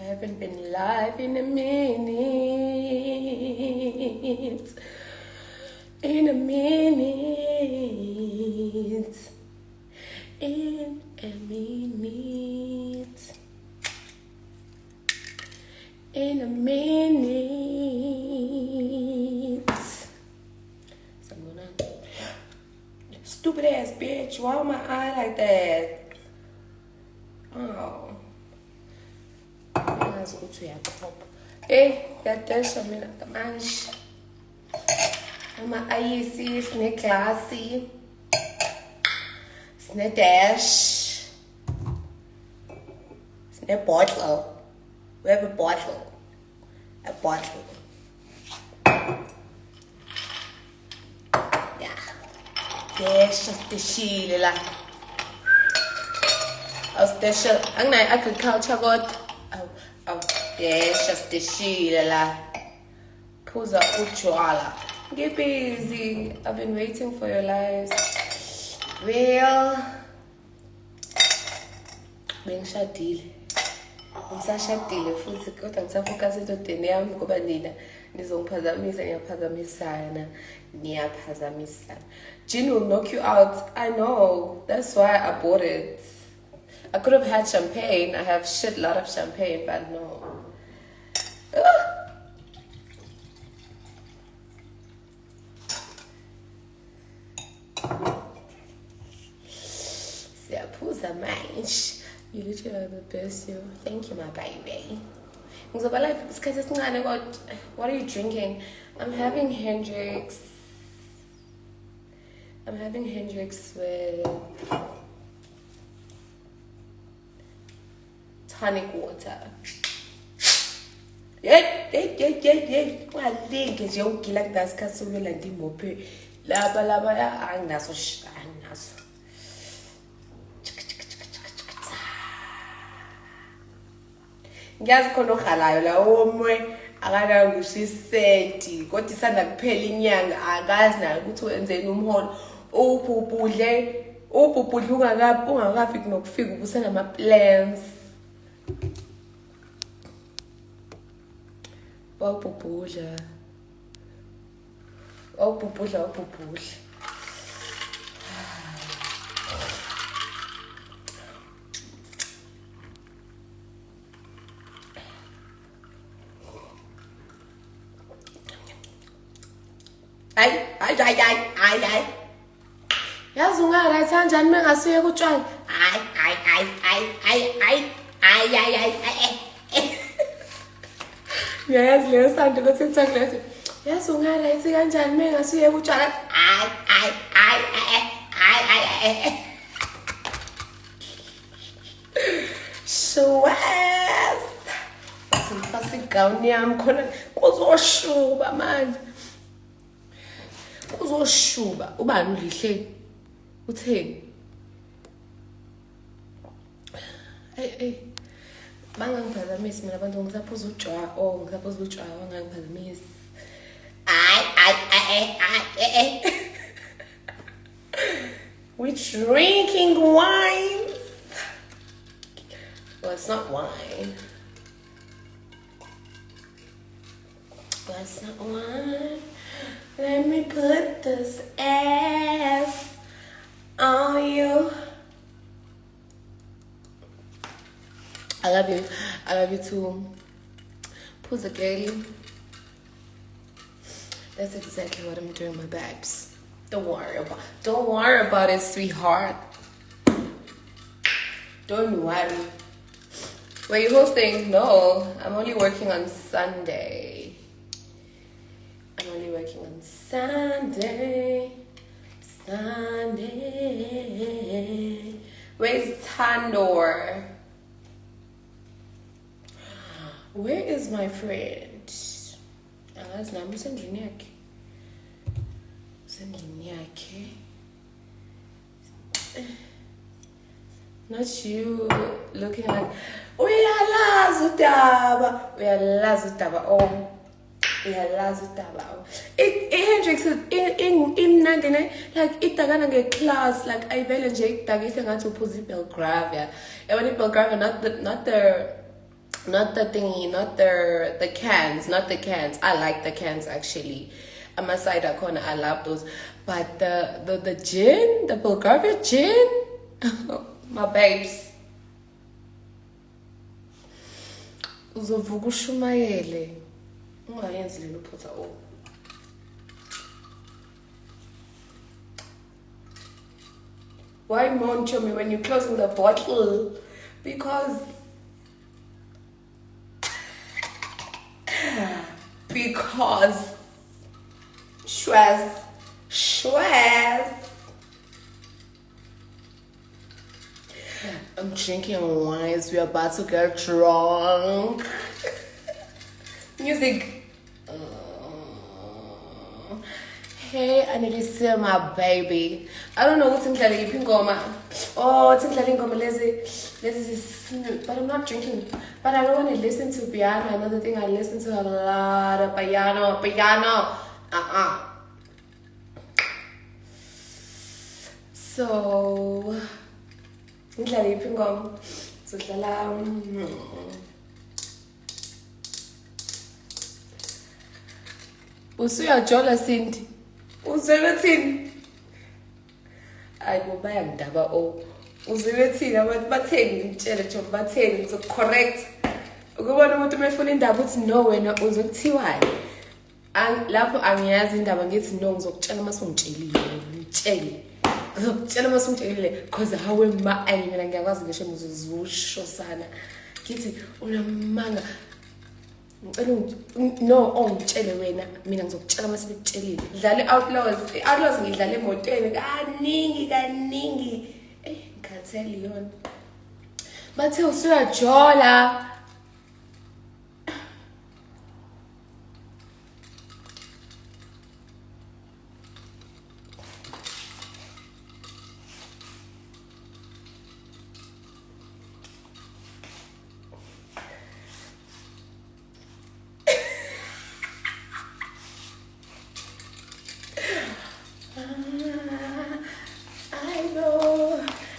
haven't been live in a minute. In a minute. In a minute. In a minute. Stupid ass bitch. Why am I eye like that? Oh. Ngazi ukuthi uyakhopha. Yadesha mina manje. Ama-ayisi, sine-glasi, sine-dash, sine-bottle. We have a bottle. A bottle. Yeah. Dash, siteshile la. Awusiteshile. Anginayo agriculture kodwa. Dash, siteshile la. Phuza utshwala. Get busy. I've been waiting for your lives. Well, bengishadile. Ngisashadile futhi kodwa ngisafocus entodeni yami ngoba nina nizongiphazamisa, niyaphazamisana. Gin will knock you out. I know. That's why I bought it. I could have had champagne. I have shit lot of champagne, but no. You literally are the best, yo. Thank you, my baby. What are you drinking? I'm having Hendrix. With tonic water. Yeah. Well, I think it's young like that's castle and dimope. Laba ya angnaso. Ngiyazi khona okhalayo la omwe akana ngishiseti kodwa isanda kuphela inyanga akazi nayo ukuthi wenzeni umholo ubhubhudle ungakafiki nokufika ubusana ama plans wawubhubhudla Ay. Yazi ungayithatha njani mengasuye kutshwala? Ay. Ngiyazi leyo santi ukuthi ngithaklese. Yazi ungayithatha kanjani mengasuye kutshwala? Ay. Shwes. Sifasa igawuni yami khona kuzoshuba manje. Uzoshuba ubani ulihle utheni bangangiphazamisi mina abantu ngisaphuza utshwala bangangiphazamisi ay we drinking wine. Well, it's not wine. Let me put this ass on you. I love you too. Put a girl. That's exactly what I'm doing, my babes. Don't worry about it, sweetheart. Don't worry. Were you hosting? No, I'm only working on Sunday. Sunday. Where's Tandor? Where is my friend? That's not Sendriniak. Not you looking like uyalazi udaba. Oh. Uyalazi udaba. Hendrix imnandi ne like idagana ngeclass like ayivele nje idagise ngathi uphuza iBelgravia. Yabona iBelgravia not the Not the thingy, not the cans, not the cans. I like the cans actually. I'm a cider corner, I love those. But the gin, the Bulgaria gin, my babes. Uzovuka ushumayele. Ungayenzi lelo phutha o. Why moan to me when you're closing the bottle? Because Schwaz. I'm drinking wine as we're about to get drunk. Music. Hey, I need to see my baby. I don't know what's in the Pingoma. Oh, it's in the Pingoma. But I'm not drinking. But I don't want to listen to piano. Another thing, I listen to a lot of piano. So, in the Pingoma. So, usuyajola Cindy. Uzwelethini? Ayibo bayangidaba o. Uzwelethini abantu batheni ngitshele nje batheni ngizocorrect. Ukubona umuntu umefuna indaba uthi no wena uzokuthiwani. Lapho angiyazi indaba ngithi no ngizokutshela mase ungitshelile ngitshele. Ngizokutshela mase ungitshelile because hawe ma ani mina ngiyakwazi ngisho ngizozusho sana. Ngithi unamanga no ngitshele wena mina ngizokutshela mase ngikutshelile dlale outlaws ngidlale emotweni kaningi ngikhathele yona bathe usuyajola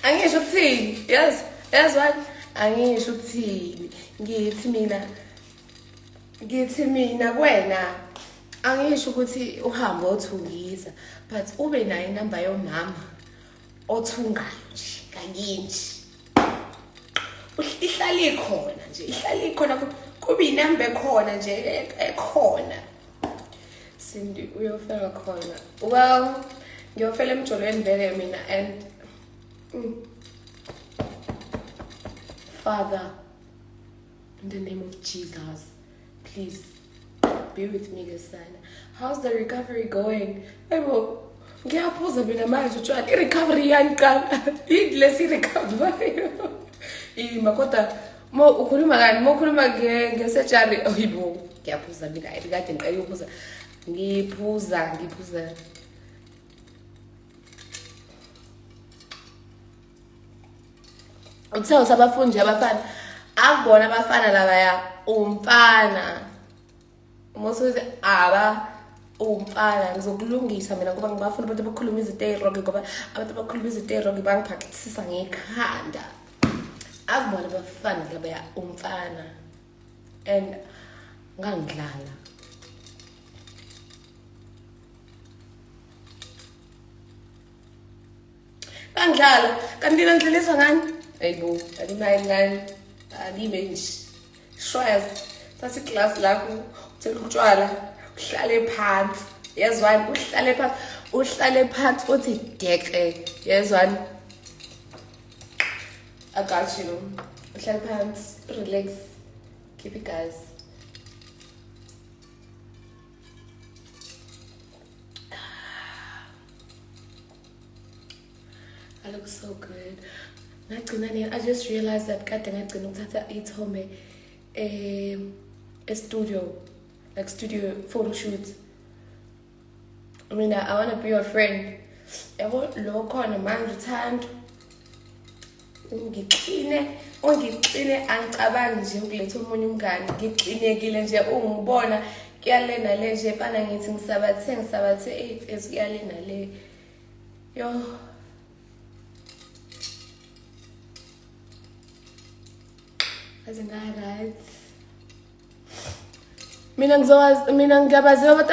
angisho ukuthini yes what angisho ukuthini ngithi mina kuwena angisho ukuthi uhambe othungisa but ube nayo inamba yomama othungayo nje kanginji ihlali khona kube inamba ekhona nje ekhona Cindy uyofela khona well ngiyofela emjolweni vele mina and Father, in the name of Jesus, please be with me this time. How's the recovery going? Ngiyaphuza mina manje utshwala i-recovery yangiqala idlesi recovery kodwa ukhuluma kani ukhuluma nge-surgery oyibo ngiyaphuza mina kade ngiqala ukuphuza ngiphuza Uthe sabafundi abafana akubona abafana labaya umfana Moses umfana ngizokulungisa mina ngoba ngibafuna abantu abakhuluma izinto ezirongi ngoba abantu abakhuluma izinto ezirongi bangiphakithisa ngekhanda akubona abafana labaya umfana and ngangidlala kanti ngidlalisa ngani Ayibo, ngani nje Schwaz sathi class lakho uthela utshwala uhlale phansi yezwani uhlale phansi uthi deke yezwani I got you uhlale phansi relax keep it guys I look so good I just realized that kade ngagcina ukuthatha ithombe studio like studio photo shoot I mean I want to be your friend yabo lo khona manje uthando ungixine angicabangi nje ukuletha umunye umngane ngixinekile nje ungibona kuyalena le nje fana ngithi ngisabathe ezikuyalena le yo As in right. mina ngiyabaziwa abantu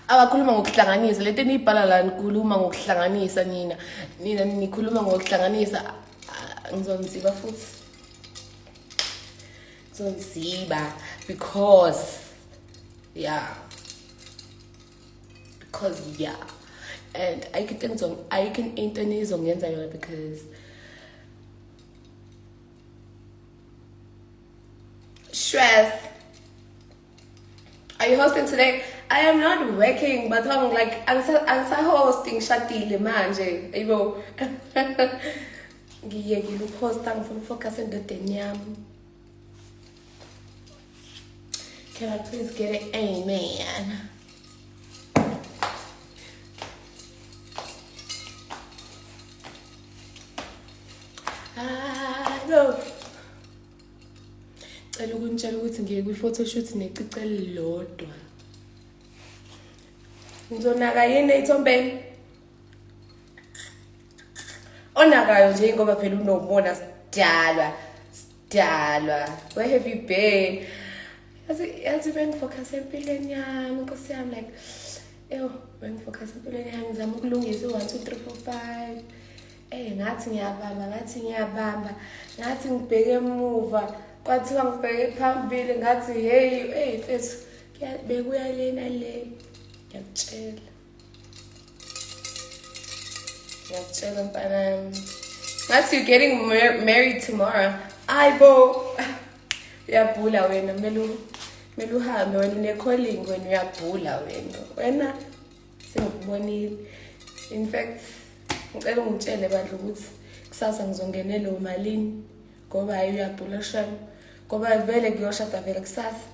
abakhuluma ngokuhlanganisa lento enibhala la nikhuluma ngokuhlanganisa nina nikhuluma ngokuhlanganisa ngizonziba futhi ngizonziba because yeah and ayikho into enizongenza yona because stress. Are you hosting today? I am not working, but I'm like, I'm hosting Shatile manje. Ibo. Ngiyoposta ngifuna focus endodeni yami. Can I please get an amen? No. Cela ukunitshela ukuthi ngiye kwi-photoshoot necici elilodwa. Ngizonaka yini ethombeni? Onakayo nje ngoba phela unobona sidalwa. Where have you been? Yazi bengifocus empilweni yami, Nkosi yami like, bengifocus empilweni yami ngizama ukulungisa 1 2 3 4 5. Ngathi ngiyabamba, ngathi ngibheke emuva. Kwathiwa ngibheke phambili ngathi hey mfethu bekuya lena le ngiyakutshela mfana ngathi you getting married tomorrow ayibo uyabhula wena kumele uhambe wena une-calling wena uyabhula wena sengikubonile. In fact ngicela ungitshele bandla ukuthi kusasa ngizongenela umalini ngoba hayi uyabhula shana ngoba vele ngiyoshada vele kusasa.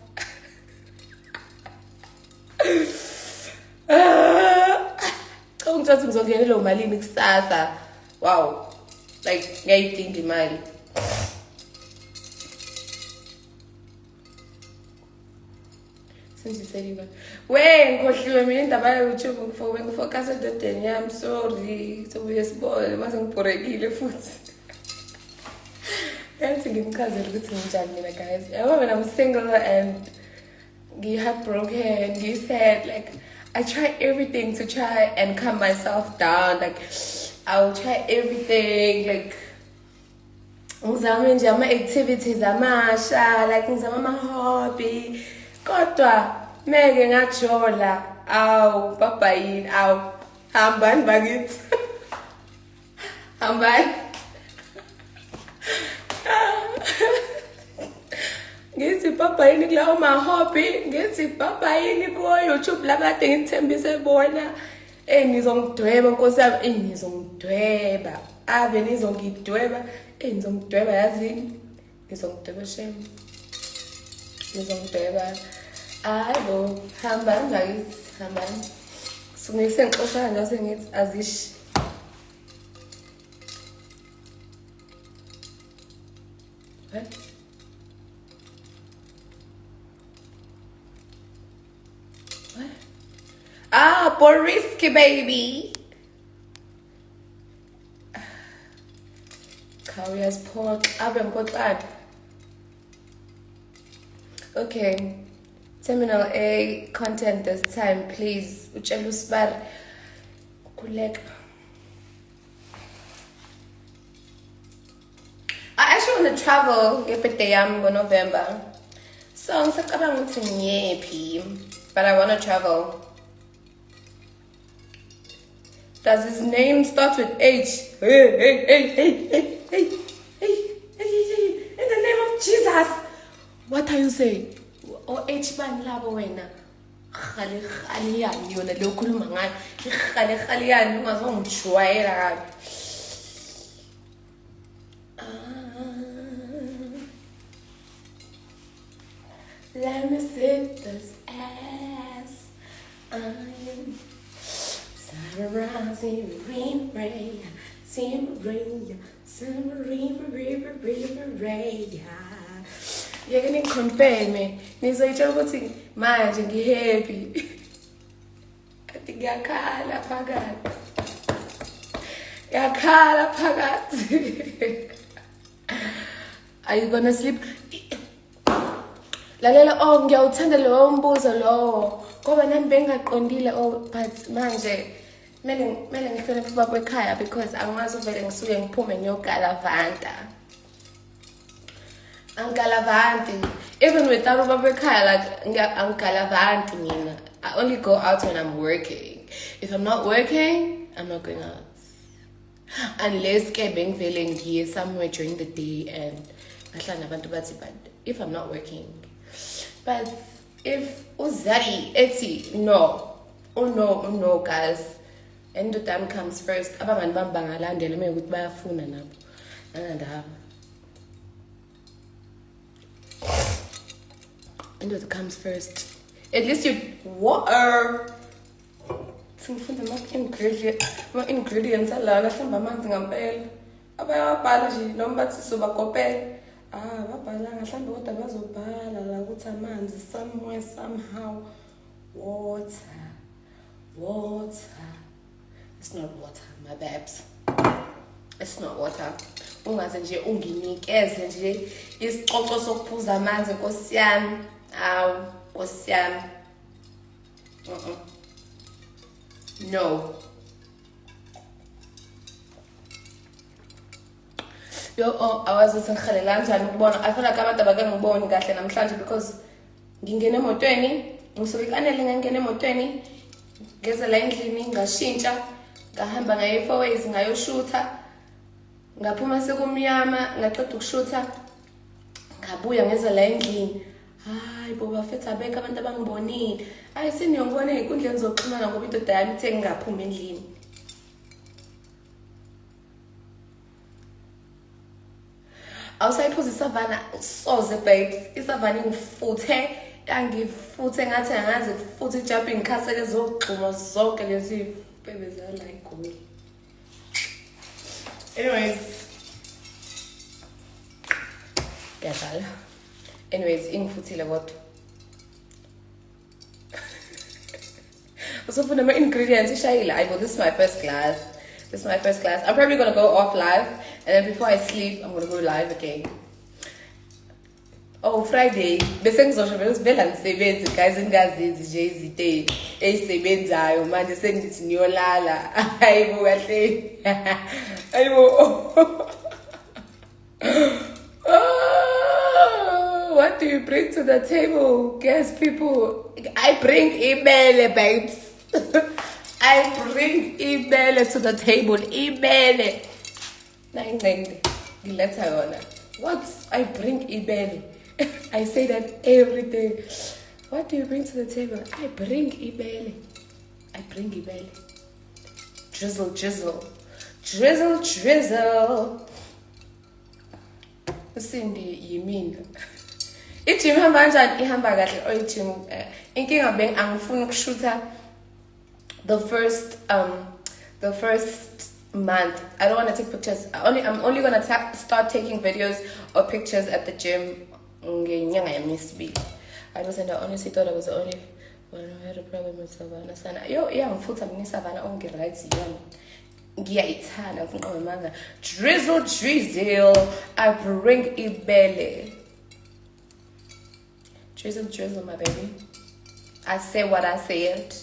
Ngicela ngizongenela umalini kusasa. Wow, like ngiyayidinga imali. Sinjiseliwe ngikhohliwe mina indaba ya YouTube ngifocus endodeni yami. Sorry sobuye sibone mase ngibhorekile futhi. Yansi ngimchazela ukuthi nginjani mina guys. Yabo mina I'm single and heartbroken, sad. Like I try everything to try and calm myself down. Like I'll try everything. Like ngizama nje ama-activities amasha, like ngizama ama-hobby. Kodwa meke ngajola awu baba yini awu hambani bakithi. Hambani. Ngithi baba yini kulawo ma-hobby, ngithi baba yini ku YouTube labade ngithembise bona. Nizongidweba Nkosi yami, nizongidweba. Ave nizongidweba, nizongidweba yazini. Nizongidweba shem. Nizongidweba. Hayibo, hambani bakithi, hambani. Singise ngixoshana nje sengithi azishi. What? Boriski baby. Carrier's Port. Okay. Terminal A content this time, please. Uchelu Sbar. Kulek. I actually want to travel in November. So I'm but I want to travel. Does his name start with H? Hey. In the name of Jesus. What are you saying? Oh, H man labo wena. Khali yona lo khuluma ngayo. Khali yani ungazongijwayela kabi. Let me sit this ass. I'm Rain. You're gonna confirm me. Nizoyitshela ukuthi manje ngihappy. Kanti ngiyakhala phakathi. Are you gonna sleep? lalela ngiyawuthanda lowo mbuzo lowo ngoba nami bengaqondile but manje kumele ngihloniphe ubaba ekhaya because angazi uvele ngisuke ngiphume ngiyogalavanta. Angigalavanti. Even without ubaba ekhaya, like angigalavanti mina. I only go out when I'm working. If I'm not working, I'm not going out. Unless ke bengivele ngiye somewhere during the day and ngahlala nabantu bathi, but if I'm not working. But if uzari ethi no guys, and the time comes first. Abangani bami bangalandela mekuthi bayafuna nabo. Nangandaba. And it comes first. At least you water. Singifunda ama-ingredients alana hlamba amanzi ngampela. Abayabhala nje noma bathi sobakopela. Babhala ngahlambe kodwa bazobhala la ukuthi amanzi somewhere somehow water. It's not water, my babes. It's not water. Ungaze nje unginikeze nje isicoco sokuphuza amanzi Nkosi yami. Nkosi yami. No. Awazi ukuthi ngihalela kanjani ukubona. I feel like abantu abakangiboni kahle namhlanje because ngingena emotweni, ngisuke kanele ngingena emotweni, ngeze la endlini ngashintsha, ngahamba ngaye 4 ways ngayoshutha. Ngaphuma sekumnyama, ngaqeda ukushutha, ngabuya ngeze la endlini. Hayi bo bafethu abeka abantu abangibonile. Hayi siniyongibona ezinkundleni zokuxhumana ngoba indoda yami ithe ngingaphuma endlini. Awusayiphuza isavana soze babes. Isavana ingifuthe, ngifuthe ngathi angazi futhi jumping khaseke zogxuma zonke lezi bebe zala igoli. Anyways, ingifuthile kodwa. So for the ingredients, this is my first class. I'm probably gonna go off live, and then before I sleep, I'm gonna go live again. Oh, Friday. Bese ngizosho vele sivela ngisebenzi guys ingazizi nje izite ezisebenzayo manje sengithi niyolala. Hayibo kahle. Hayibo. What do you bring to the table? Guess people. I bring ibele, babes. I bring ibele to the table. Ibele. What? I bring ibele. I say that every day. What do you bring to the table? I bring ibele. I bring ibele. Drizzle, drizzle. Drizzle, drizzle. Cindy, you mean? Ijim ihamba kanjani? Ihamba kahle ijim. Inkinga angifuni ukushootha the first month. I don't want to take pictures. I'm only gonna start taking videos or pictures at the gym. I honestly thought I was the only one who had a problem with Savannah. Sana. Yo, ngifutha mina Savannah right yami. Ngiyayithanda ngifuna manga. Drizzle, drizzle. I bring ibele. Drizzle, drizzle, my baby. I said what I said.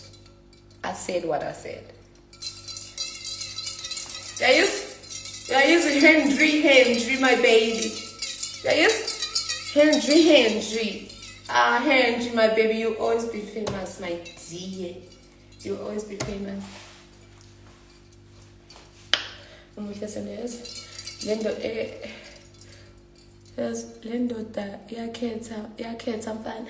I said what I said. Henry, my baby. Henry. Henry, my baby, you always be famous, my dear. You always be famous. Lendo da yakhetha mfana.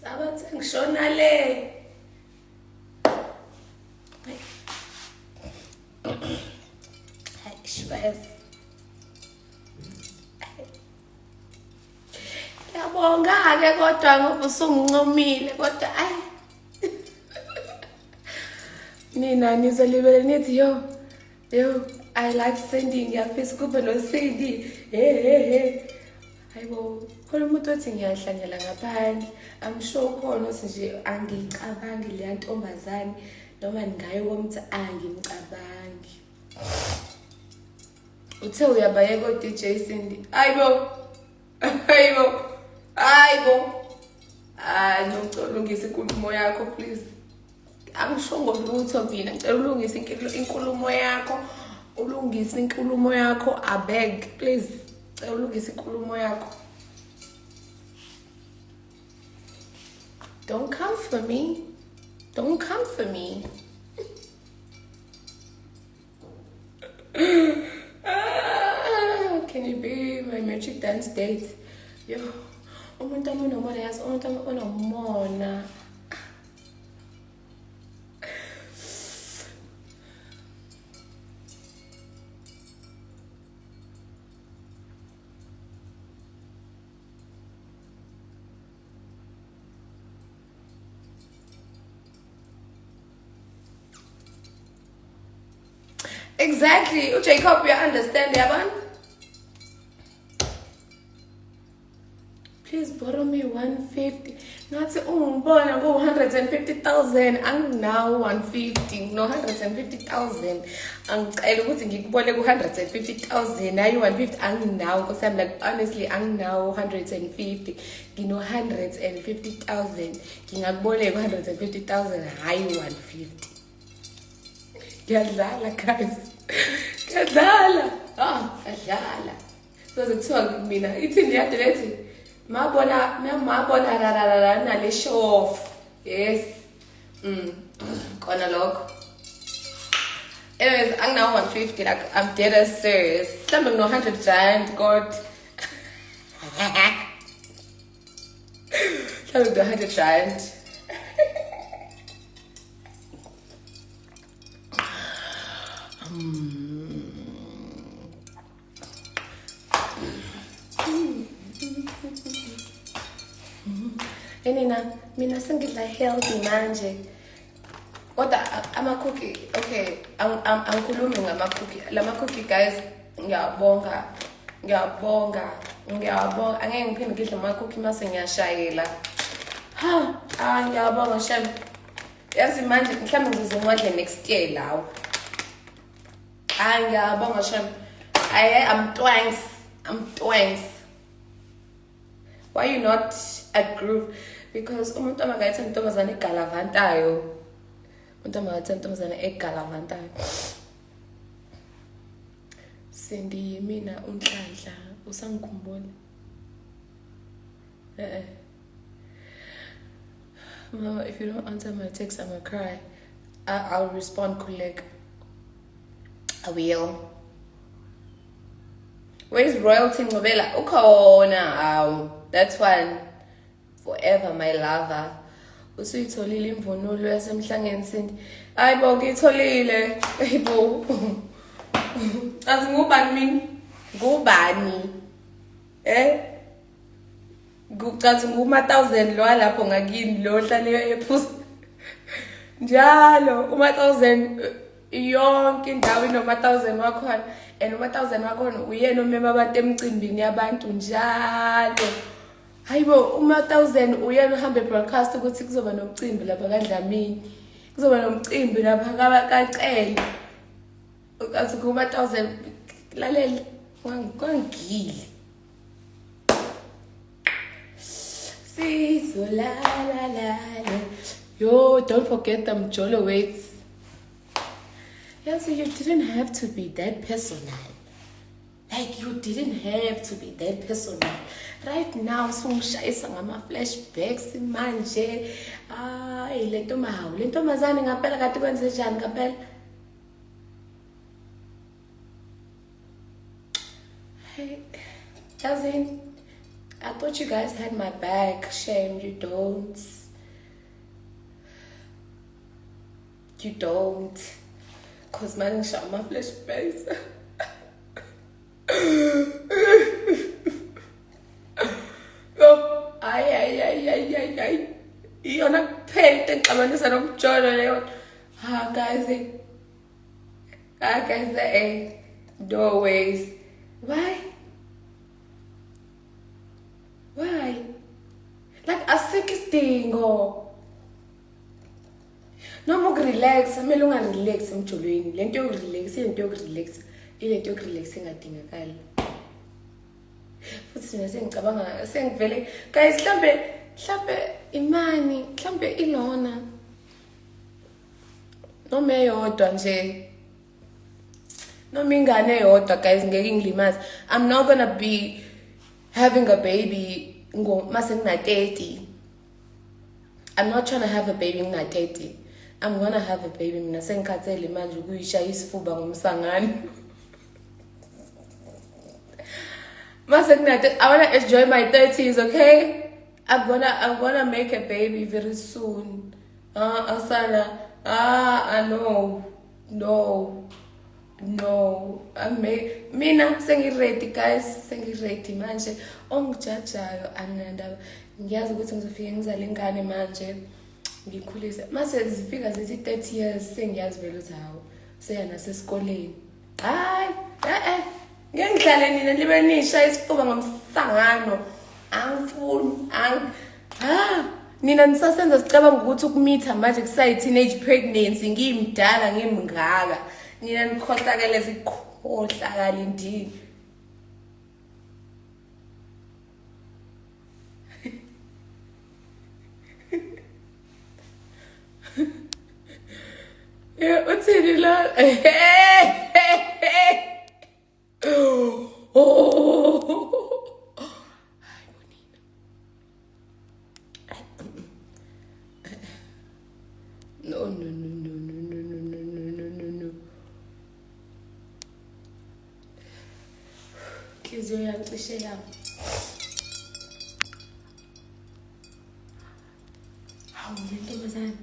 Sabathi ngishona le. Hayi shwes. Yabonga ke kodwa ngoba usungincomile kodwa ay. Nina nizolibele nithi yo I like sending your Facebook no Cindy. Hey. Hayibo, khona umuntu othi ngiyahlanyela ngaphandle. I'm sure khona othi nje angiyicabangi leya ntombazane noma ningayo komuthi angimcabangi. Uthe uyabayeka o-DJ Cindy. Hayibo. Nocela inkulumo yakho please. Angisho ngolutho mina, ngicela ulungise inkulumo yakho. Ulungise inkulumo yakho, I beg please. Ngicela ulungise inkulumo yakho. Don't come for me. Don't come for me. Can you be my magic dance date? Yo, umuntu onomona yazi, umuntu onomona. Exactly. Jacob, you understand, Yaban? Please borrow me 150. Not say, oh, boy, I go 150,000. I'm now 150. No, 150,000. I look at you, 150,000. Now you 150. I'm now, because I'm like, honestly, I'm now 150. You know, 150,000. You know, 150,000. High 150. Kadlala guys. Kadlala. Kadlala. So the talk mina. Ithi ndiyadelethi. Mabona nale show off. Yes. Kona lokho. Anyways, I'm now 150, like I'm dead as serious. Mhlawumbe ngino 100 rand, God. Mhlawumbe ngino 100 rand. Mina sengidla healthy manje. Kodwa ama-cookie, okay, angikhulumi ngama-cookie. Lama-cookie guys, ngiyabonga. Angeke ngiphinde ngidle ama-cookie mase ngiyashayela. Ngiyabonga shem. Yazi manje mhlawumbe ngizozenwadle next year lawo. Ngiyabonga shem. I'm twanks. Why you not at groove? Because umuntu amagathi intombazane egalavantayo. Umuntu amagathi intombazane egalavantayo. Sendi mina unhlanhla usangikhumbula. Mama, if you don't answer my text, I'm gonna cry. I'll respond quick. I will. Where's Royalty Ngobela? Ukhona. That's one. Forever my lover. Usuyitholile imvunulo yasemhlangeni Cindy. Hayibo ngitholile. Hayibo. Azi ngubani mina? Ngubani? Ngucathi nguma 1000 lo lapho ngakini lo hlale ephuza. Njalo uma 1000 yonke indawo inoma 1000 wakhona. And uma 1000 wakhona uyena omema abantu emcimbini yabantu njalo. Hayibo uma 1000 uyena uhambe broadcast ukuthi kuzoba nomcimbi lapha kaDlamini. Kuzoba nomcimbi lapha kaCele. Ukathi kuma 1000 lalela kwangigile. So la. Yo, don't forget them Jolo weights. Yeah, so you didn't have to be that personal. Like you didn't have to be that personal. Right now, sungishayisa ngama flashbacks manje. Lento mazane ngaphela kade kwenze njani ngaphela? Hey, cousin, I thought you guys had my back. Shame you don't. You don't. Cause man shot my flashbacks. Ay. Yona kuphela ngixabanisa nomjolo leyo. Guys, no ways. Why? asikho isidingo. Noma ukurelax, kumele ungarelax emjolweni. Lento yokurelax, into yokurelax, ilento yokurelax engadingakali. Futhi mina sengicabanga, sengivele guys mhlambe imani, mhlambe ilona. Noma eyodwa nje. Noma ingane eyodwa guys ngeke ngilimaze. I'm not gonna be having a baby mase ngina 30. I'm not trying to have a baby ngina 30. I'm gonna have a baby mina sengikhathele manje ukuyishaya isifuba ngomsangane. Mase ngina I want to enjoy my 30s, okay? I'm gonna make a baby very soon. Asana. I know. No, mina sengiready guys, sengiready manje. Ongijajayo anandaba. Ngiyazi ukuthi ngizofika ngizale ingane manje. Ngikhulise. Mase zifika zithi 30 years sengiyazi vele zawo. Seyana sesikoleni. Hayi, ngeke ngihlale nina libe nisha isifuba ngomsangano. Angifuni, nina nisasenza sicabanga ukuthi ukumitha manje kusayi teenage pregnancy ngimdala ngimngaka. Nina nikhohlakele zikhohlakala indini. Uthini la? No. Kizio yangishe yami. Hawu ntombazane.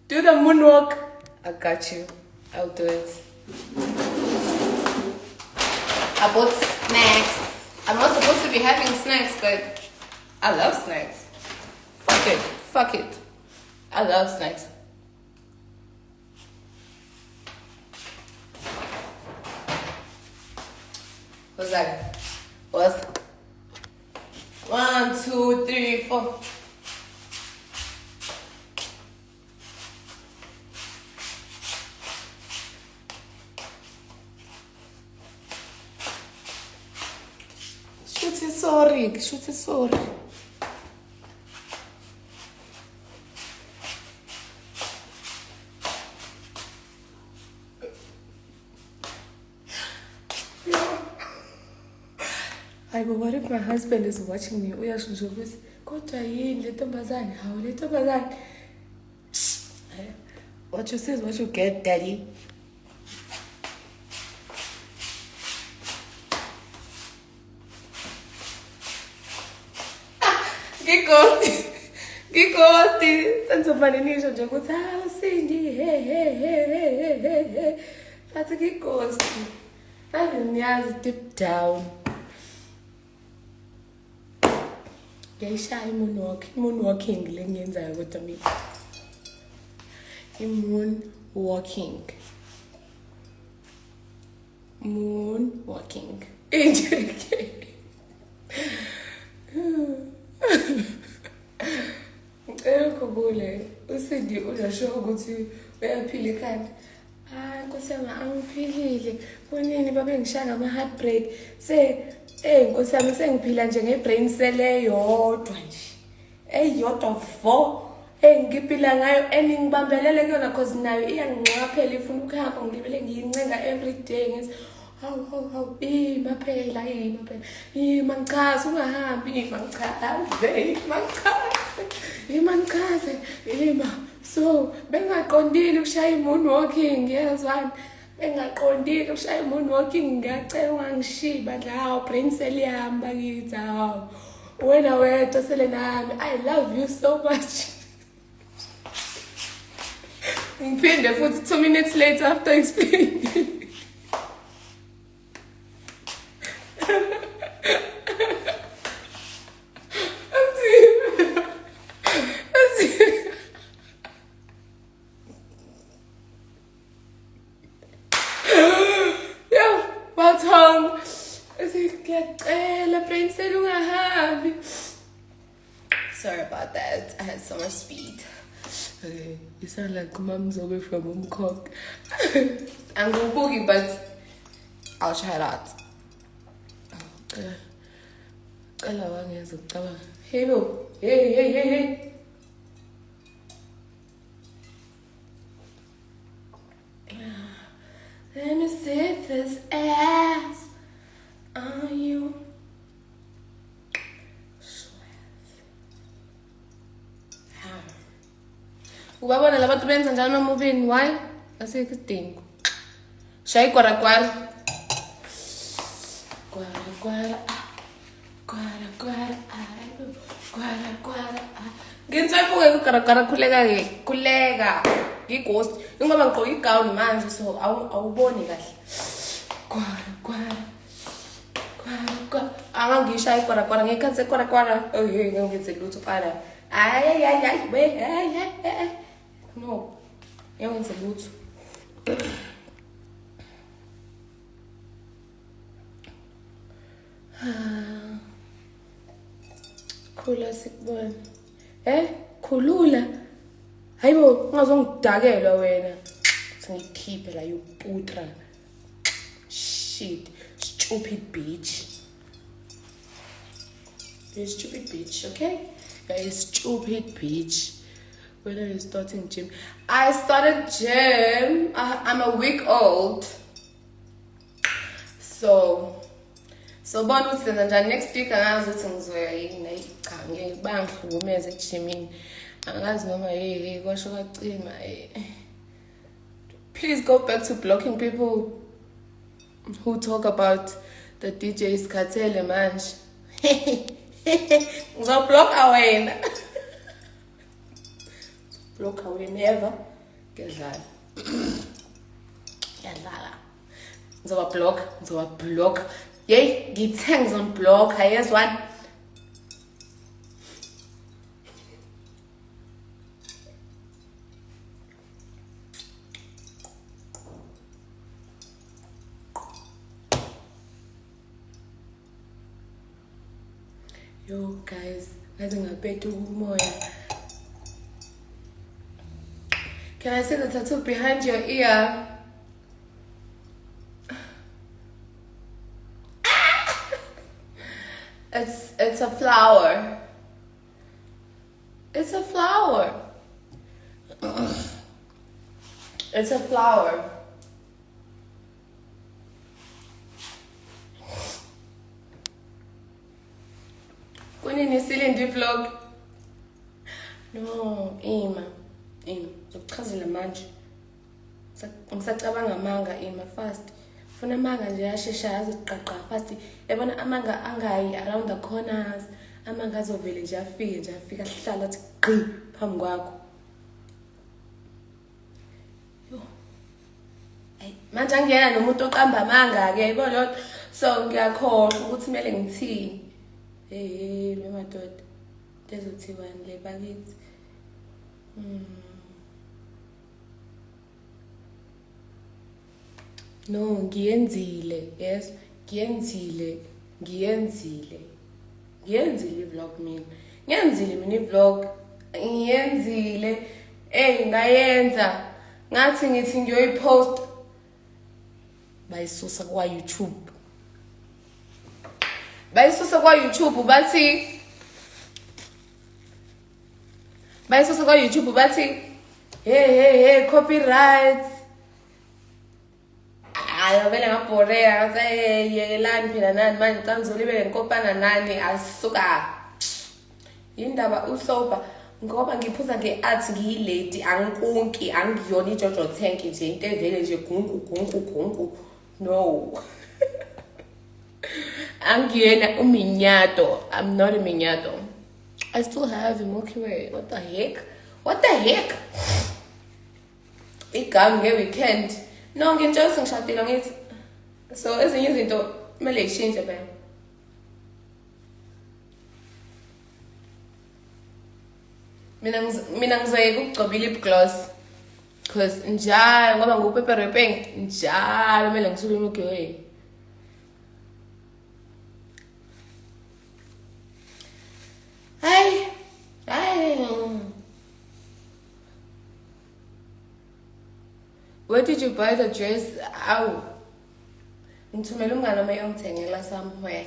Do the moonwalk. I got you. I'll do it. I bought snacks. I'm not supposed to be having snacks, but I love snacks. Fuck it. I love snacks. What's that? What's 1, 2, 3, 4. Shoot it, sorry. But what if my husband is watching me? Uyasho ukuthi kodwa yini le ntombazane? Hawu le ntombazane. What you say is what you get, daddy. Ngikosti senzomane nisho nje ukuthi Cindy hey bathi ngikosti niyazi deep down ngiyishaya moonwalking le ngiyenzayo kodwa mina moonwalking injeke Ngikubule uSindi uyasho ukuthi uyaphila ikhanda. Nkosi yami angiphilile. Kunini babe ngishaya ngama heartbreak. Nkosi yami sengiphila nje ngebrain cell eyodwa nje. Eyodwa vo. Ngiphila ngayo eningibambelele kuyona cause nayo iyangiqaphela ifuna ukuhamba ngilibele ngiyincenga every day ngithi hawu, ima phela, ima ngichaze ungahambi, ima ngichaze, ima. So, bengaqondile ukushaya moonwalking, yazwani. Bengaqondile ukushaya moonwalking, ngiyacela ungangishiba lawo, brain cell yami bakithi, hawu. Wena wedwa sele nami, I love you so much. Ngiphinde futhi 2 minutes later after explaining. Sorry about that. I had so much speed. Okay, you sound like mom's away from home cook. I'm going boogie, but I'll try it out. Hey, no. Hey. Let me sit this ass on you. Ubabona labantu benza njalo emovini, why? Asikho isidingo. Shaya igwara. Ngintsepuke kugwara khuleka. Ngighost. Ngoba ngigqoka igown manje so awuboni kahle. Gwara. Angangishaya igwara ngekhanse gwara. Okay, ngenze lutho fana. Ay, wait. No. Ngenze lutho. Khula sikubona. Khulula. Hayibo, ungazongidakela wena. Singikhiphe la yoputra. Shit, stupid bitch. You're a stupid bitch, okay? You're a stupid bitch. When are you starting gym? I started gym. I'm a week old. So bona uthi njani next week angazi ukuthi ngizoya yini cha ngeke bangihlukumeze ejimini. Angazi noma kwasho kacima Please go back to blocking people who talk about the DJ's cartel manje. Ngizoblock wena. Block whenever. Ngiyadlala. Ngizoba block. Yay, ngithe ngizoniblock, ayezwani. Yo guys, ngaphethe umoya. Can I see the tattoo behind your ear? It's a flower. It's a flower. It's a flower. Kunini silindi vlog? No, Ima. Zokuchazela manje. Ngisacabanga amanga Ima fast. Funa amanga nje yashesha azoqaqqa fast. Yabona amanga angayi around the corners. Amanga azovele nje afika hlala athi qi phambi kwakho. Yo. Manje angiyena nomuntu oqamba amanga ke yibona so ngiyakhohlwa ukuthi kumele ngithini. Le madoda. Lezothiwa le bakithi. No, ngiyenzile, yes. Ngiyenzile vlog mina. Ngiyenzile mina vlog. Ngiyenzile. Ngayenza. Ngathi ngithi ngiyoyipost. Bayisusa kwa YouTube. Bayisusa kwa YouTube bathi hey copyright. hayi vele ngabhoreka ngathi yekelani phela nani manje ngicela ngizolibele nkopana nani asuka indaba usoba ngoba ngiphuza nge-art ngiyilady angikunki angiyona ijojo tank nje into evele nje gunku no angiyena uminyato. I'm not a minyato. I still have Milky Way. What the heck igama nge-weekend no ngintsho sengishadile ngithi so ezinye izinto kumele ishintshe phela. Mina ngizoyeka ukugcoba lip gloss because njalo ngoba ngupepe rapping njalo kumele ngisuke Milky Way. Hey. Where did you buy the dress? Ow. Ngithumela umngane wami ayongithengela somewhere.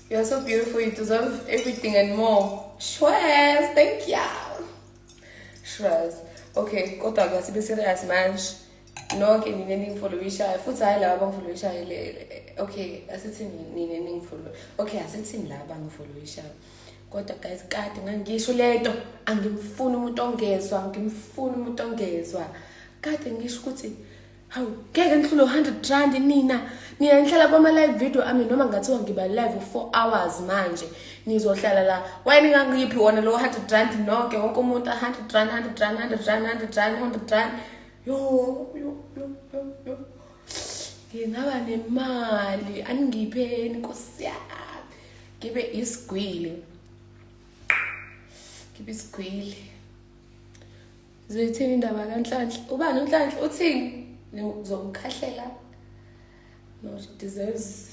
You're so beautiful, you deserve everything and more. Shwaz, thank you. Shwaz. Okay, kodwa ke sibe serious manje. Nonke nini ningfollowishayo futhi hayi laba bangifollowishayo okay asithi nini ningfollow. Okay, asithi laba bangifollowishayo. Kodwa guys kade ngangisho lento angimfuni umuntu ongezwa. Kade ngisho ukuthi hawu ngeke ngihlule 100 rand nina niyahlala kwama live video ami noma ngathiwa ngiba live 4 hours manje nizohlala la wena ngangiphi wona lo 100 rand nonke wonke umuntu 100 rand yo ngingaba nemali angipheni Nkosi yami ngibe isigwili zoyithini indaba kaNhlanhla ubani uNhlanhla uthini uzomkhahlela no she deserves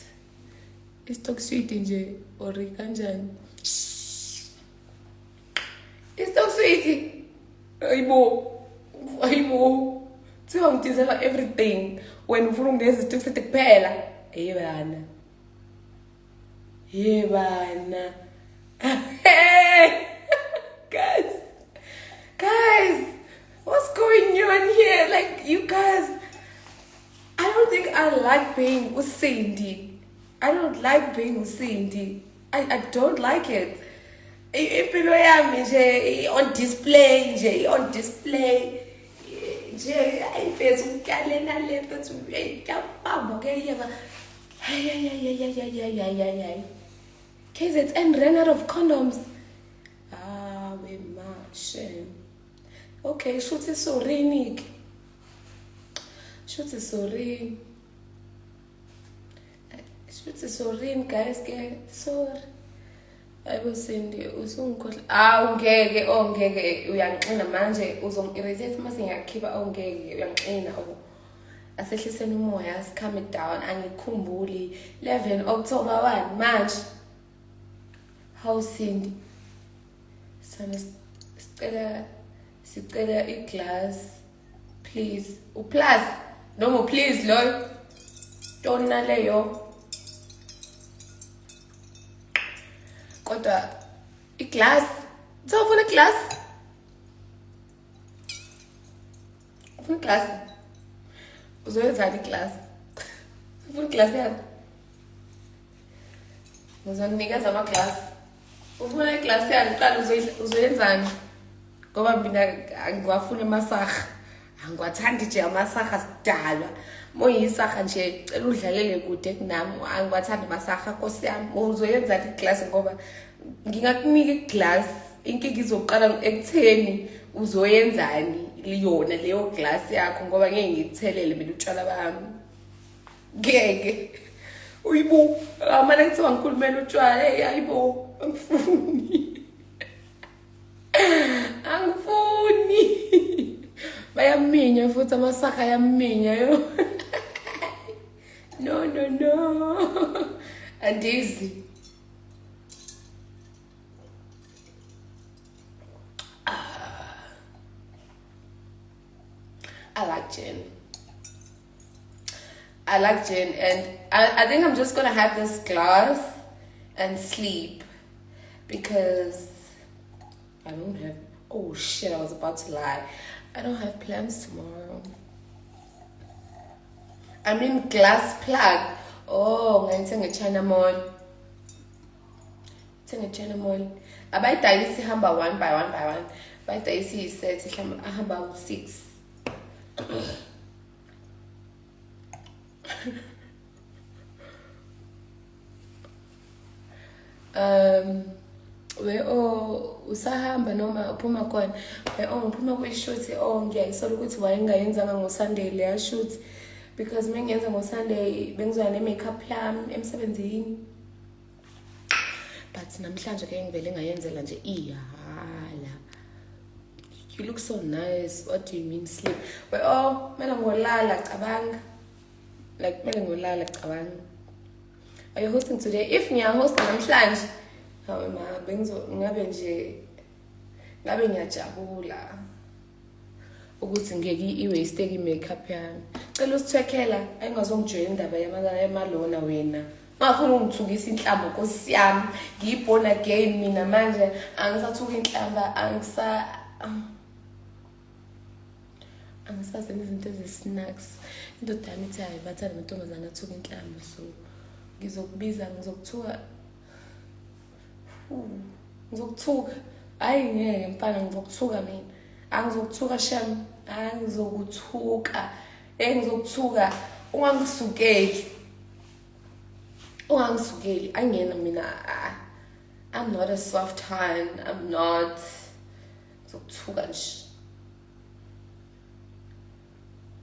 istock sweet nje or kanjani istock sweet ayibo thiwa ngidizela everything when ufuna ungeza istock sweet kuphela yebana hey guys what's going on here? Like you guys, I don't think I like being with Cindy. I don't like being with Cindy. I don't like it. Impilo yami nje on display nje ayifeza ukukalena lento to ngiyabamba ke yeba hey KZN ran out of condoms. We shame. Okay, shoot is sorry, Nick. Shoot is sorry, guys. Sorry. I was saying the uzungkhohle. Ungeke uyanqina manje uzongirritate mase ngiyakhipha ongeke uyanqina asehliseni umoya calm it down angikhumbuli 11 October 1 manje. How Cindy? Sana sicela iglass please plus no please lo tona leyo kodwa iglass uzofuna iglass uzoyenza iglass ufuna iglass yakho uzonikeza amaglass ufuna iglass yakho qala uzoyenzani ngoba mina angiwafuna amasaha angiwathandi nje amasaha sidalwa moyisaha nje cela udlalele kude kunami angiwathandi amasaha Nkosi yami uzoyenza iglass ngoba ngingakunika iglass inkinga izoqala ekutheni uzoyenzani liyona leyo glass yakho ngoba ngeke ngithelele mina utshwala bami ngeke uyibo amana kuthiwa ngikhulumela utshwala ayibo angifuni bayaminya futhi amasaka yaminya yo no andizi I like gin and I think I'm just gonna have this glass and sleep because I don't have, oh shit, I was about to lie. I don't have plans tomorrow. I mean glass plug. Oh, ngayithenga eChina Mall. Thenga eChina Mall. Abayidayisi ihamba one by one. Bayidayisi iset ihamba u6. Usahamba noma uphuma khona ngiphuma kwishoot ngiyayisola ukuthi wayengayenzanga ngoSunday leya shoot because mengiyenza ngoSunday bengizoya ne-makeup yami emsebenzini, but namhlanje ke ngivele ngayenzela nje ihala. You look so nice. What do you mean sleep? Mela ngolala cabanga. Like mela ngolala cabanga. Are you hosting today? If ngiyahosta namhlanje, ngabe ngiyajabula ukuthi ngeke i-waste i-makeup yami. Cela usithwekela ayingazongijoyina indaba yamalona wena. Mafuna ungithukisa inhlamba Nkosi yami. Ngiyibona again mina manje angisathuka inhlamba angisazenza izinto ezi-snacks. Indoda yami ithi hayi bathanda amantombazane athuka inhlamba, so ngizokuthuka hayi ngeke mfana ngizokuthuka mina. Angizokuthuka sham, angizokuthuka ungangisukeli angena mina. I'm not a soft hand. I'm not ngizokuthuka nje.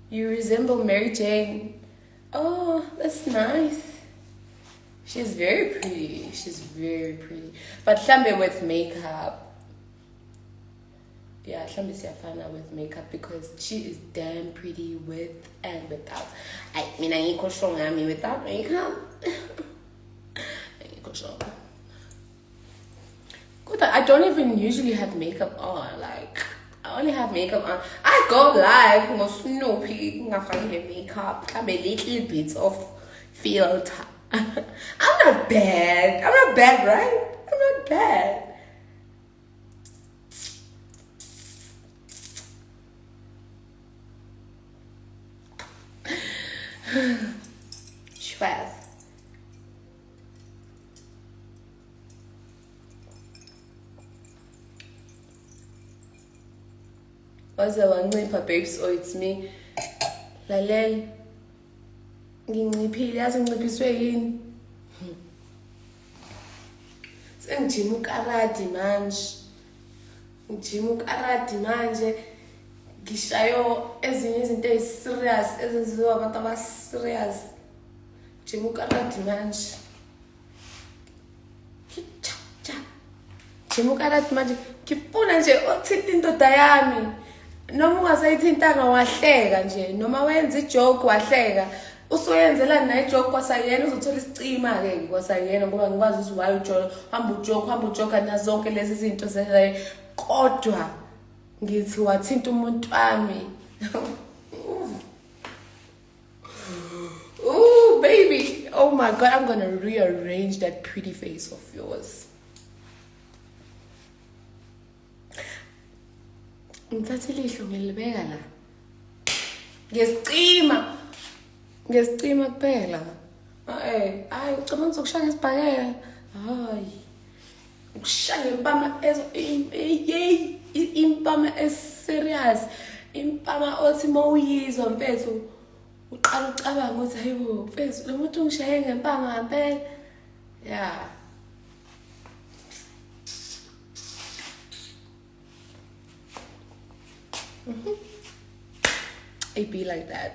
You resemble Mary Jane. Oh, that's nice. She's very pretty. But hlambe with makeup. Yeah, hlambe siyafana with makeup because she is damn pretty with and without. Mina ngikho strong ngami without makeup. Ngikho strong. Good. I don't even usually have makeup on. Like I only have makeup on. I go live no Snoopy ngafakile makeup. Hlambe little bits of filter. I'm not bad, right? I'm not bad. Schwaz. What's the one babes? Oh, it's me. Lalel. Nginciphile yazi ngiciphiswe yini. Sengijima ukaradi manje. Ngishayo ezinye izinto eziserious ezenziwa abantu abaserious. Jima ukaradi manje. Jima ukaradi manje. Ngifuna nje uthinta indoda yami. Noma ungasayithintanga wahleka nje, noma wenza ijoke wahleka. Usoyenzela na ijoke kwasayena uzothola isicima ke kwasayena ngoba ngikwazi ukuthi why ujoke hamba ujoke nazonke lezi zinto zele kodwa ngithi wathinta umuntu wami. Ooh baby, oh my god, I'm gonna rearrange that pretty face of yours. Ngithathe lihlo ngilibeka la. Ngesicima kuphela. Hayi ucabanga ukushaya isibhakela. Hayi. Ukushaya impama impama serious. Impama othi mawuyizwa mfethu uqala ucabanga ukuthi hayibo mfethu lo muntu ungishaye ngempama ngempela. Yeah. It be like that.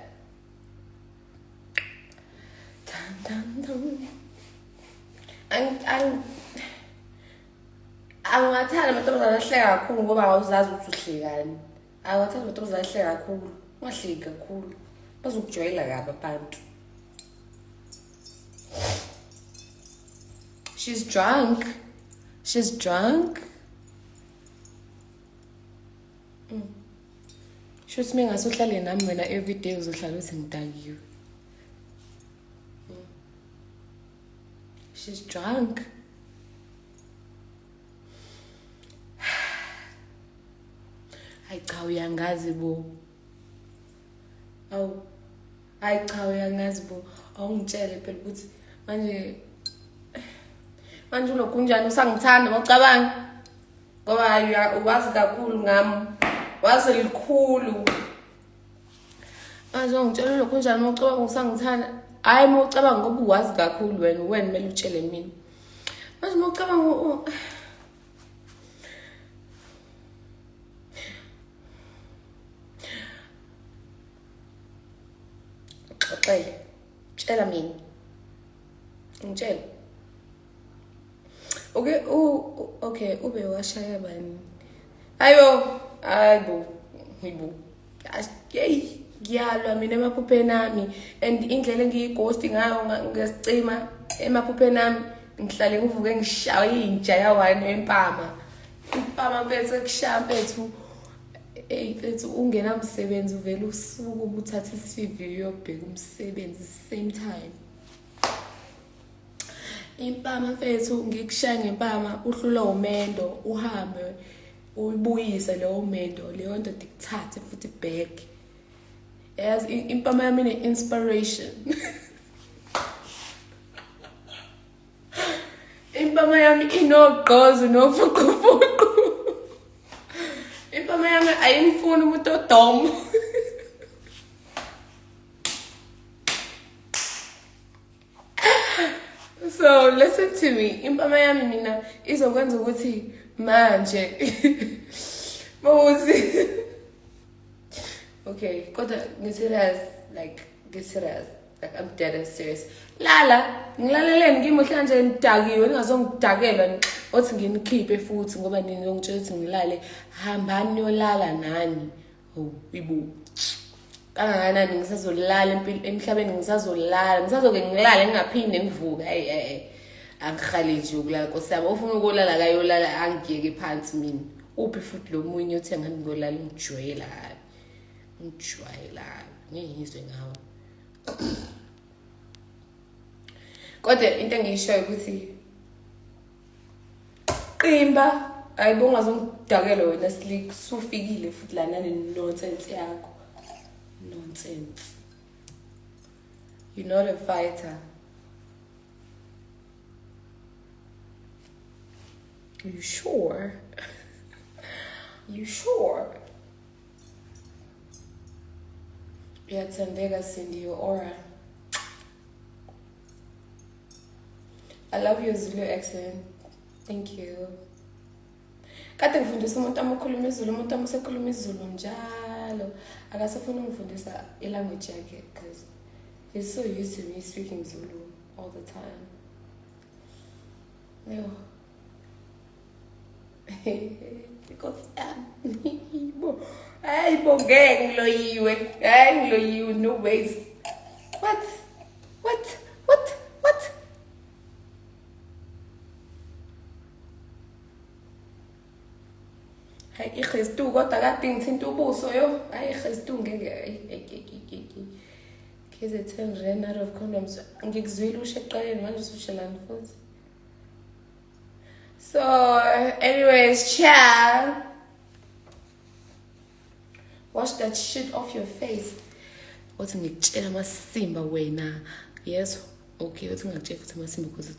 Angathanda amantombazane ahleka kakhulu ngoba awuzazi ukuthi uhlekani. Angathanda amantombazane ahleka kakhulu, ungahleki kakhulu. Bazokujwayela kabi abantu. She's drunk. Shothi mina ngasohlale nami wena every day uzohlala uthi ngidakiwe. She's drunk. cha uyangazi bo. Awu. Hayi cha uyangazi bo. Awungitshele phela ukuthi manje unokunjani usangithanda mawucabanga. Ngoba uwazi kakhulu ngami. Wazi likhulu. Manje ungitshela unokunjani mawucabanga usangithanda. Hayi mawucabanga ngoba uwazi kakhulu wena kumele utshele mina. Manje mawucabanga Xoxele. Tshela mina. Ngitshela. Okay, ube washaya bani? Hayibo. Ngiyalwa mina emaphupheni ami and indlela engiyighost ngayo ngesicima emaphupheni ami ngihlale ngivuke ngishawa inja yawani empama. Impama mfethu ekushaya mfethu. Mfethu ungena umsebenzi uvela usuku ubuthatha iCV uyobheka umsebenzi same time. Impama mfethu ngikushaya ngempama uhlula umendo uhambe uyibuyise leyo mendo leyo nto ikuthathe futhi back. Yes, impama yami ine inspiration. Impama yami inogqozi nofuqufuqu. Impama yami ayimfuni umuntu odomo. So listen to me. Impama yami mina izokwenza ukuthi manje mawuzi. Okay, kodwa ngisiras like I'm dead serious. Lala, ngilaleleni ngimhla nje nidakiwe ningazongidakela othi nginikhiphe futhi ngoba nini ngitshela ukuthi ngilale hambani niyolala nani. Ibu. Kangakanani ngisazolala emhlabeni ngisazoke ngilale ngingaphinde ngivuke angikhali nje ukulala nkosiyami ufuna ukulala kayolala angiyeke phansi mina uphi futhi lo munye uthe ngani ngolala ngijwayela ngiyizwe ngawo kodwa into engiyishoyo ukuthi qimba ayibonga zongidakela wena slick sufikile futhi la nane nonsense yakho nonsense. You're not a fighter. You sure? You sure? Uyathandeka Cindy, your aura. I love your Zulu accent. Thank you. Kade ngifundisa umuntu amakhuluma isiZulu, umuntu amusekhuluma isiZulu njalo. Akasafuna ungifundisa ilanguage yakhe because he's so used to me speaking Zulu all the time. No. Because ngeke ngiloyiwe no ways. What? Hayi iGestu kodwa kade ngithinta ubuso yo. Hayi iGestu ngeke KZN ran out of condoms. Ngikuzwile usho eqaleni manje usushelana futhi. So anyways, child. Wash that shit off your face. Wathi ngikutshela amasimba wena. Yes. Okay, wathi ngakutshela futhi amasimba because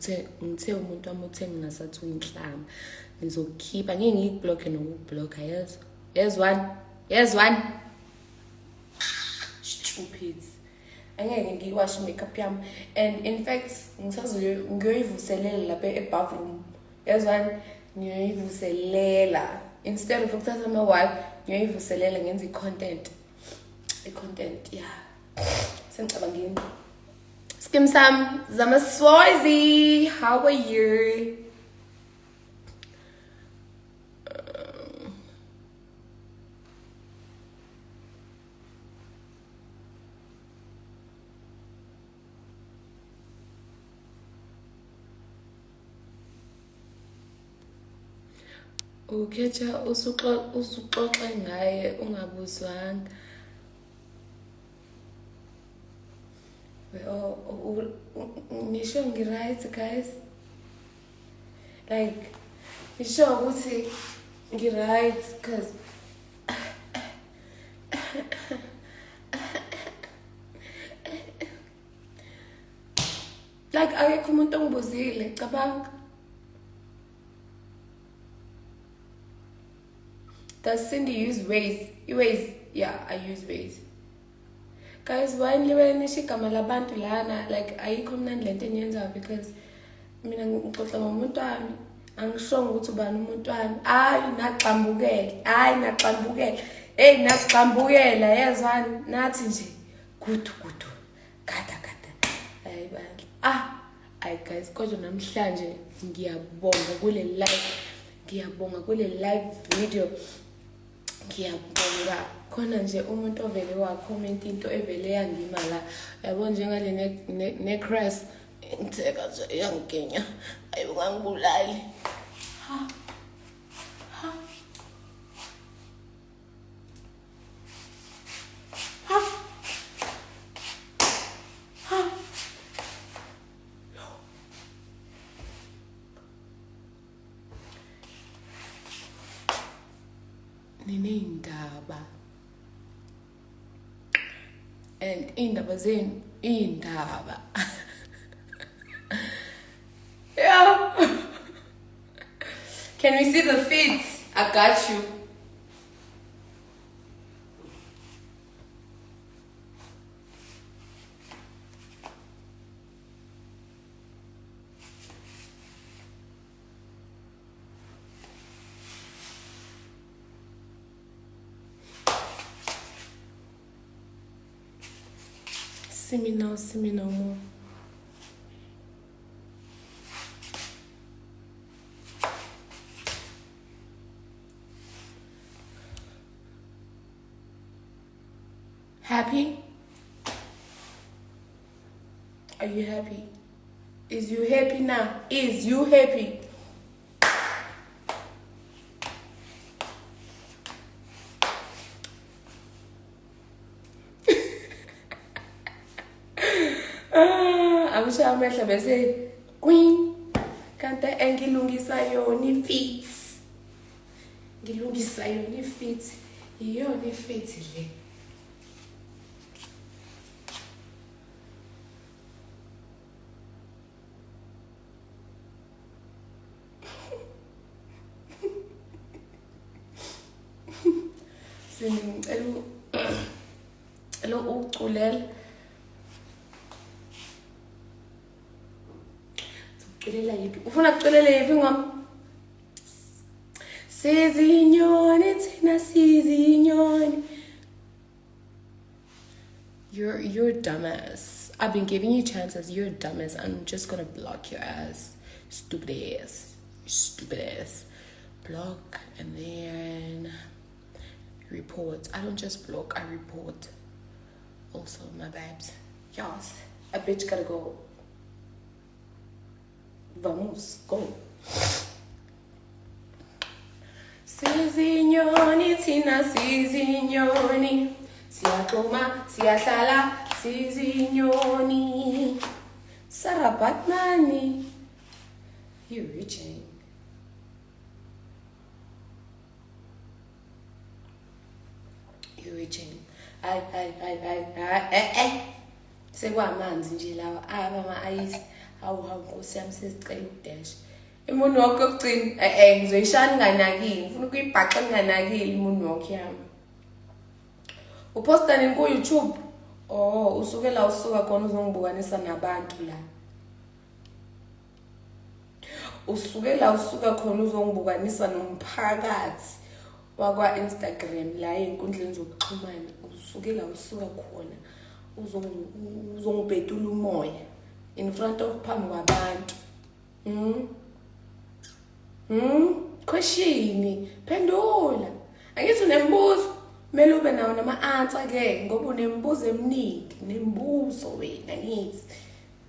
ngithe umuntu wami uthe ngingasathi uyinhlamba. Ngizokhipha ngeke ngikublock nokublocker yes. Yes one. Stupid. Angeke ngiwash makeup yami and in fact ngiyoyivuselela lapha ebathroom. Yes one. Ngiyoyivuselela instead of ukuthatha ama-wipe ngiyoyivuselela ngenza i-content yeah. Sengicabangeni. Skim Sam Zamaswazi, how are you? Ukhetha usuxoxe ngaye ungabuzwanga. Nisho ngi-right guys. Like nisho ukuthi ngi-right cause like akekho umuntu ongibuzile cabanga. Does Cindy use Waze? Waze, yeah, I use Waze. Guys, why niwe nishigama labantu lana? Like ayikho mnandi lento enyenzayo because mina ngixoxa ngomuntu wami. Angishongo ukuthi ubani umuntu wami. Naxambukele. Hey, naxambukela yezwani nathi nje. Kudu. Gada. Hayi bandla. Ay guys, kodwa namhlanje ngiyabonga kule live video. Ngiyabonga khona nje umuntu ovele wa-comment into evele yangima la. Yabo njengale ne-Crest ngitheka nje yangigenya. Ayi ungangibulali. Ha. Nineindaba. And indaba zenu indaba. Yeah. Can we see the feet? I got you. See me no more. Happy? Are you happy? Is you happy now? Is you happy? Abusha amehla bese queen kanti engilungisa yona ifit. Ngilungisa yona ifit. Iyona ifit le. Elo uculela. Culela yipi? Ufuna kuculela yipi ngam? Sizinyoni tina sizinyoni. You're dumbass. I've been giving you chances. You're a dumbass. I'm just gonna block your ass. Stupid ass. Block and then report. I don't just block, I report. Also, my babes. Yes, a bitch gotta go. Vamos, go. Sizinyoni tina sizinyoni. Siyaqoma, siyahlala, sizinyoni. Sarah Batmani. You're reaching. You're reaching. Sekwamanzi nje lawa abama ayisi hawu Nkosi yami sesicela ukudash. Imuntu wakho ogcina ngizoyishana nganakile ngifuna ukuyibhaqa nganakile imuntu wakho yami. Uposta nini ku YouTube? Oh, usuke la usuka khona uzongibukanisa nabantu la. Usuke la usuka khona uzongibukanisa nomphakathi wakwa Instagram la einkundleni zokuxhumana. Usuke la usuka khona uzongibhedula umoya in front of phambi kwabantu. Question, pendula. Angithi unembuzo, kumele ube nawo nama-answer ke ngoba unembuzo eminingi, nembuzo wena ngithi.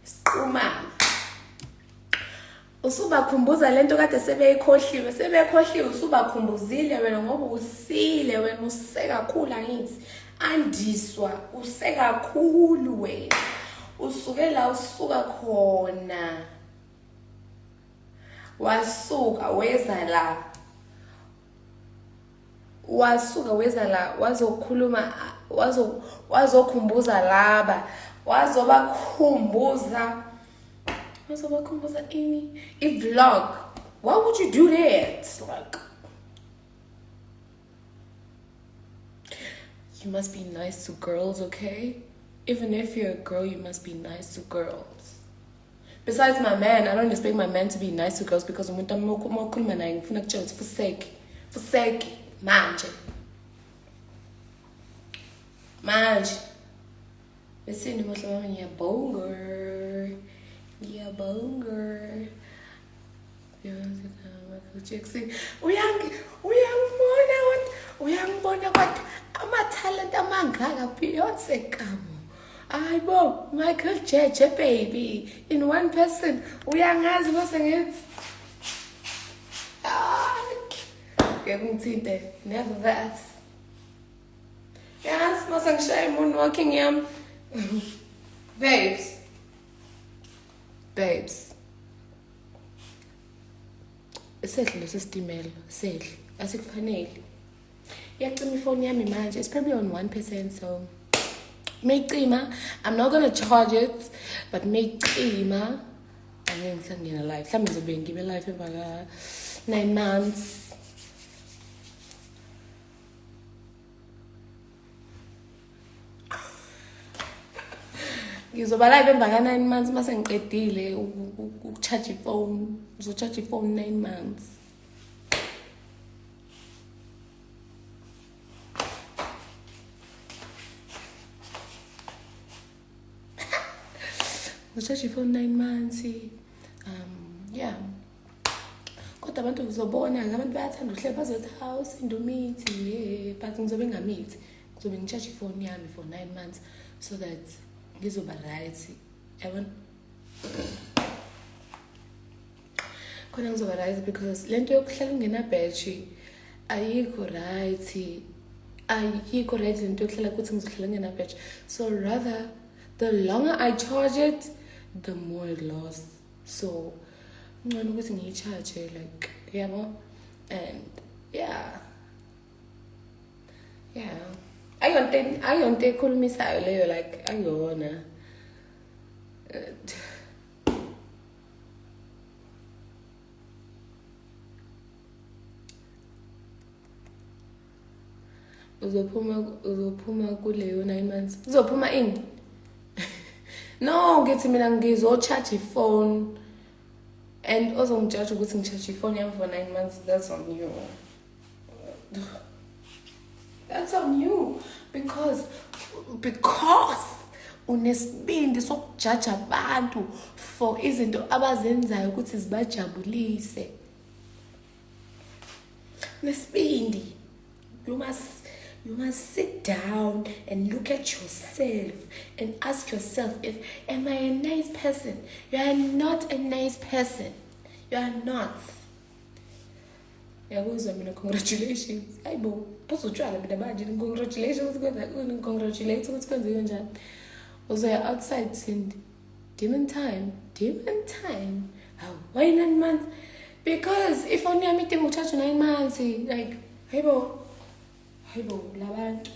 Siqhumana. Usubakhumbuza lento kade sebekhohliwe usubakhumbuzile wena ngoba usile wena usekakhulu angithi. Andiswa usekakhulu wena. Usuke la usuka khona. Wasuka weza la wazokhuluma wazokhumbuza laba wazobakhumbuza Uzobakhumbuza ini i-vlog. Why would you do that? Like, you must be nice to girls, okay? Even if you're a girl, you must be nice to girls. Besides my man, I don't expect my man to be nice to girls because umuntu amakhuluma naye ngifuna kutshela ukuthi fuseki manje besini mohle mama ngiyabonga Jackson uyangibona kodwa ama-talent amangaka Beyonce kamo ayibo Michael Jeje baby in one person uyangazi bese ngithi ngekungithinte never that yes mase ngishaya moonwalking yami babes sehle lesistimela sehle asikufanele iyacima ifoni yami manje it's probably on 1% so mayicima I'm not gonna charge it but mayicima angeke ngisangena live mhlawumbe ngizobe ngibe live emva ka 9 months ngizoba live emva ka 9 months mase ngiqedile ukucharge ifone ngizocharge ifone 9 months ngizocharge ifone 9 months yeah kodwa abantu ngizobona abantu bayathanda ukuhleba bazothi house indumithi yeah but ngizobe ngamithi ngizobe ngicharge ifone yami for 9 months so that ngizoba right yabona khona ngizoba right because lento yokuhlala ngena battery ayikho right lento yokuhlala ukuthi ngizohlala ngena battery so rather the longer I charge it the more it lasts so ngicela ukuthi ngiyicharge like yabo and yeah ayonto ekhulumisayo leyo like ayona uzophuma kuleyo 9 months uzophuma ini no ngithi mina ngizocharge ifone and ozongijudge ukuthi ngicharge ifone yami for 9 months that's on you That's on you because unesibindi sokujudge abantu for izinto abazenzayo ukuthi zibajabulise. Nesibindi. You must sit down and look at yourself and ask yourself if am I a nice person? You are not a nice person. You are not. Yabuzwa mina congratulations. Ayibo, pozotshwala mina manje congratulations congratulate ukuthi kwenziwe njani. Uzoya outside Cindy. Demon time. Why 9 months? Because if only I'm meeting with church 9 months, like ayibo labantu.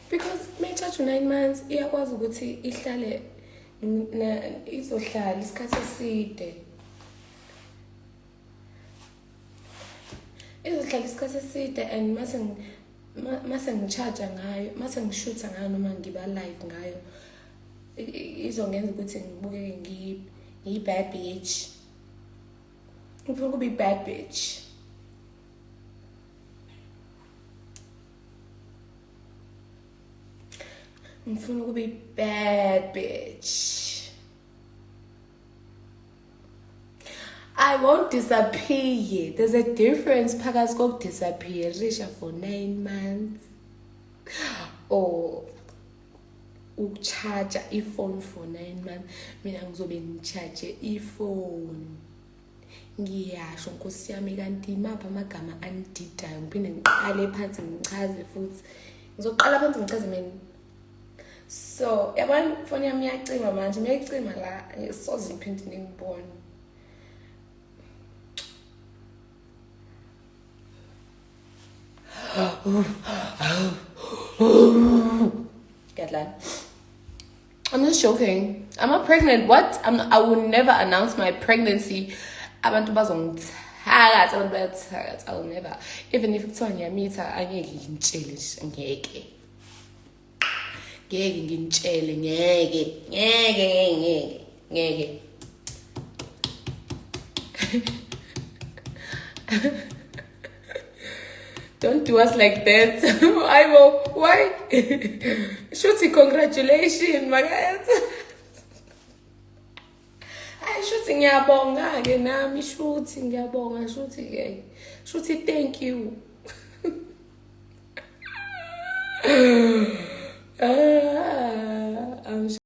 Because my church 9 months iyakwazi ukuthi ihlale izohlala isikhathi eside. Izohlala isikhathi eside and mase ngicharge ngayo, mase ngishutha ngayo noma ngiba live ngayo. Izongenza ukuthi ngibukeke ngiyi bad bitch. Ngifuna ukuba bad bitch. Ngifuna ukuba bad bitch. I won't disappear. There's a difference phakathi kokudisappear Risha for 9 months or ukucharge ifone for 9 months. Mina ngizobe ngicharge ifone. Ngiyasho Nkosi yami kanti imapha amagama andidayo ngiphinde ngiqale phansi ngichaze futhi. Ngizoqala phansi ngichaze mina. So, yabona ifone yami iyacima manje, mayicima la ngisoze ngiphinde ngibone. Get that? I'm just joking. I'm not pregnant. What? I will never announce my pregnancy. Abantu bazongithakatha, abantu bayathakatha. I will never. Even if kuthiwa ngiyamitha, angeke ngintshele nje, ngeke. Ngeke ngintshele, ngeke. Don't do us like that. I will. Why? Shooty, congratulations, my guys. Ay, Shooty, ngiyabonga ke nami, Shooty, ngiyabonga, Shooty ke. Shooty, thank you. I'm